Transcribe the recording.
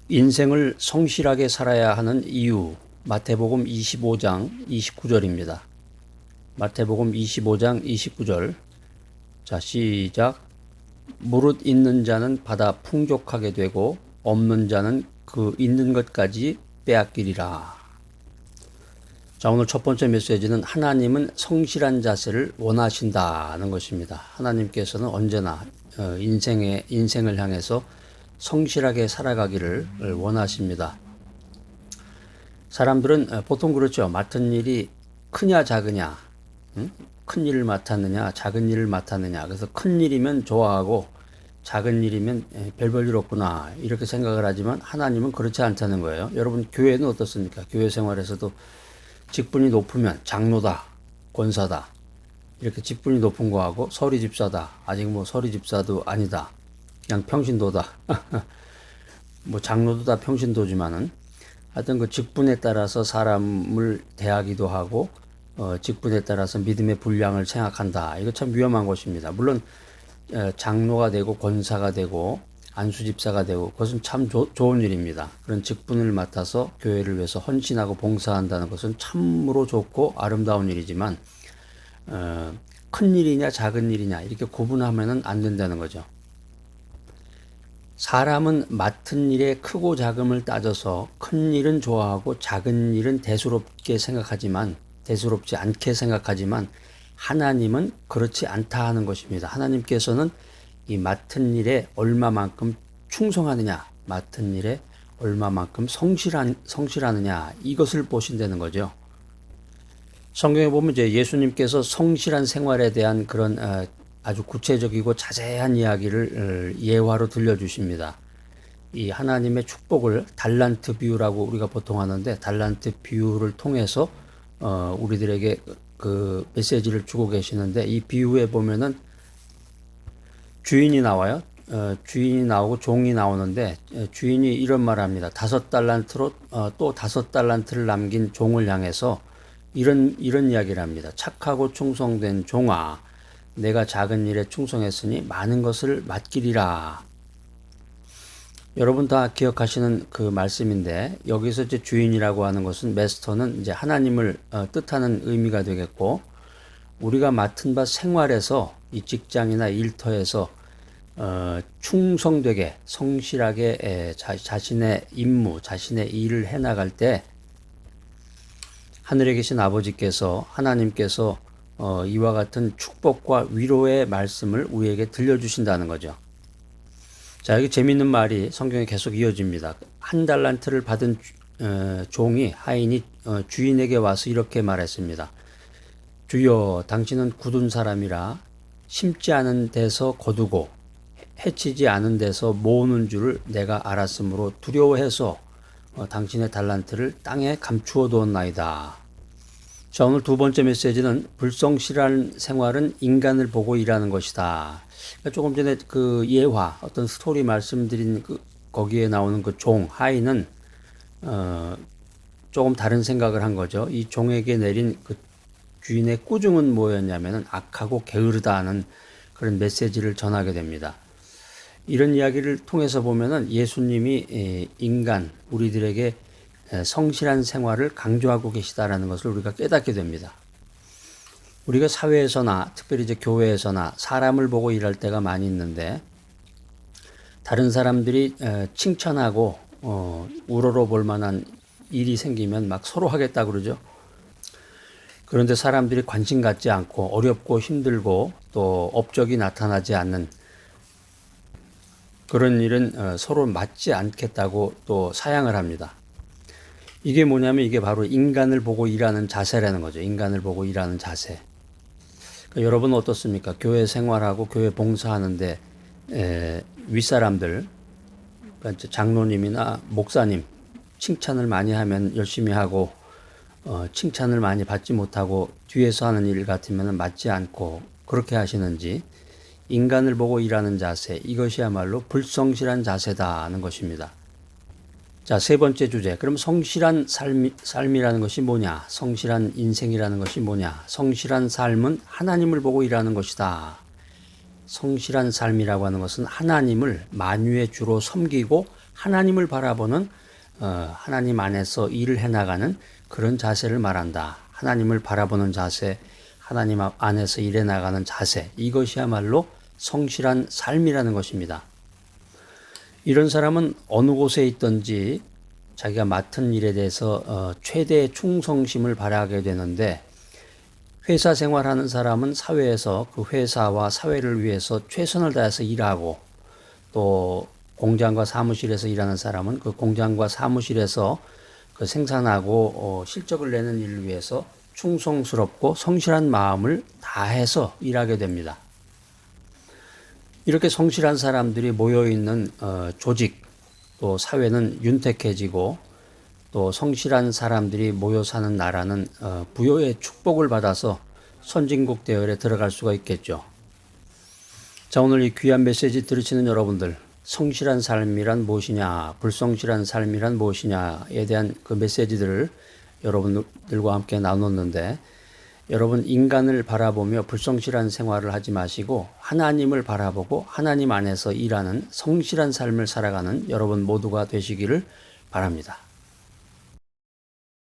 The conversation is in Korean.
인생을 성실하게 살아야 하는 이유, 마태복음 25장 29절입니다. 마태복음 25장 29절. 자, 시작. 무릇 있는 자는 받아 풍족하게 되고 없는 자는 그 있는 것까지 빼앗기리라. 자, 오늘 첫 번째 메시지는 하나님은 성실한 자세를 원하신다는 것입니다. 하나님께서는 언제나 인생을 향해서 성실하게 살아가기를 원하십니다. 사람들은 보통 그렇죠. 맡은 일이 크냐 작으냐, 큰 일을 맡았느냐 작은 일을 맡았느냐, 그래서 큰 일이면 좋아하고 작은 일이면 별 일 없구나 이렇게 생각을 하지만 하나님은 그렇지 않다는 거예요. 여러분 교회는 어떻습니까? 교회 생활에서도 직분이 높으면 장로다, 권사다 이렇게 직분이 높은 거하고 서리 집사다, 아직 뭐 서리 집사도 아니다, 그냥 평신도다. 뭐 장로도 다 평신도지만은 하여튼 그 직분에 따라서 사람을 대하기도 하고 직분에 따라서 믿음의 분량을 생각한다. 이거 참 위험한 것입니다. 물론 장로가 되고 권사가 되고 안수집사가 되고 그것은 참 좋은 일입니다. 그런 직분을 맡아서 교회를 위해서 헌신하고 봉사한다는 것은 참으로 좋고 아름다운 일이지만 큰 일이냐 작은 일이냐 이렇게 구분하면은 안 된다는 거죠. 사람은 맡은 일의 크고 작음을 따져서 큰 일은 좋아하고 작은 일은 대수롭지 않게 생각하지만 하나님은 그렇지 않다 하는 것입니다. 하나님께서는 이 맡은 일에 얼마만큼 충성하느냐, 맡은 일에 얼마만큼 성실하느냐 이것을 보신다는 거죠. 성경에 보면 이제 예수님께서 성실한 생활에 대한 그런 아주 구체적이고 자세한 이야기를 예화로 들려주십니다. 이 하나님의 축복을 달란트 비유라고 우리가 보통 하는데 달란트 비유를 통해서 우리들에게 그 메시지를 주고 계시는데 이 비유에 보면은 주인이 나와요. 주인이 나오고 종이 나오는데 주인이 이런 말을 합니다. 5달란트로 또 5달란트를 남긴 종을 향해서 이런 이야기를 합니다. 착하고 충성된 종아, 내가 작은 일에 충성했으니 많은 것을 맡기리라. 여러분 다 기억하시는 그 말씀인데 여기서 이제 주인이라고 하는 것은 마스터는 이제 하나님을 뜻하는 의미가 되겠고 우리가 맡은 바 생활에서 이 직장이나 일터에서 충성되게 성실하게 자신의 임무, 자신의 일을 해나갈 때 하늘에 계신 아버지께서 하나님께서 이와 같은 축복과 위로의 말씀을 우리에게 들려주신다는 거죠. 자, 여기 재미있는 말이 성경에 계속 이어집니다. 1달란트를 받은 종이 하인이 주인에게 와서 이렇게 말했습니다. 주여, 당신은 굳은 사람이라 심지 않은 데서 거두고 해치지 않은 데서 모으는 줄을 내가 알았으므로 두려워해서 당신의 달란트를 땅에 감추어 두었나이다. 자, 오늘 두 번째 메시지는 불성실한 생활은 인간을 보고 일하는 것이다. 조금 전에 그 예화, 어떤 스토리 말씀드린 거기에 나오는 그 종, 하인은 조금 다른 생각을 한 거죠. 이 종에게 내린 그 주인의 꾸중은 뭐였냐면은 악하고 게으르다는 그런 메시지를 전하게 됩니다. 이런 이야기를 통해서 보면은 예수님이 인간, 우리들에게 성실한 생활을 강조하고 계시다라는 것을 우리가 깨닫게 됩니다. 우리가 사회에서나 특별히 이제 교회에서나 사람을 보고 일할 때가 많이 있는데 다른 사람들이 칭찬하고 우러러 볼 만한 일이 생기면 막 서로 하겠다 그러죠. 그런데 사람들이 관심 갖지 않고 어렵고 힘들고 또 업적이 나타나지 않는 그런 일은 서로 맞지 않겠다고 또 사양을 합니다. 이게 뭐냐면 이게 바로 인간을 보고 일하는 자세라는 거죠. 인간을 보고 일하는 자세. 그러니까 여러분은 어떻습니까? 교회 생활하고 교회 봉사하는데 윗사람들, 그러니까 장로님이나 목사님 칭찬을 많이 하면 열심히 하고 칭찬을 많이 받지 못하고 뒤에서 하는 일 같으면 맞지 않고 그렇게 하시는지 인간을 보고 일하는 자세, 이것이야말로 불성실한 자세다는 것입니다. 자, 세 번째 주제. 그럼 성실한 삶이라는 것이 뭐냐? 성실한 인생이라는 것이 뭐냐? 성실한 삶은 하나님을 보고 일하는 것이다. 성실한 삶이라고 하는 것은 하나님을 만유의 주로 섬기고 하나님을 바라보는 하나님 안에서 일을 해나가는 그런 자세를 말한다. 하나님을 바라보는 자세, 하나님 안에서 일해 나가는 자세, 이것이야말로 성실한 삶이라는 것입니다. 이런 사람은 어느 곳에 있든지 자기가 맡은 일에 대해서 최대의 충성심을 발휘하게 되는데, 회사 생활하는 사람은 사회에서 그 회사와 사회를 위해서 최선을 다해서 일하고, 또 공장과 사무실에서 일하는 사람은 그 공장과 사무실에서 그 생산하고 실적을 내는 일을 위해서 충성스럽고 성실한 마음을 다해서 일하게 됩니다. 이렇게 성실한 사람들이 모여있는 조직, 또 사회는 윤택해지고, 또 성실한 사람들이 모여 사는 나라는 부여의 축복을 받아서 선진국 대열에 들어갈 수가 있겠죠. 자, 오늘 이 귀한 메시지 들으시는 여러분들, 성실한 삶이란 무엇이냐, 불성실한 삶이란 무엇이냐에 대한 그 메시지들을 여러분들과 함께 나눴는데, 여러분 인간을 바라보며 불성실한 생활을 하지 마시고 하나님을 바라보고 하나님 안에서 일하는 성실한 삶을 살아가는 여러분 모두가 되시기를 바랍니다.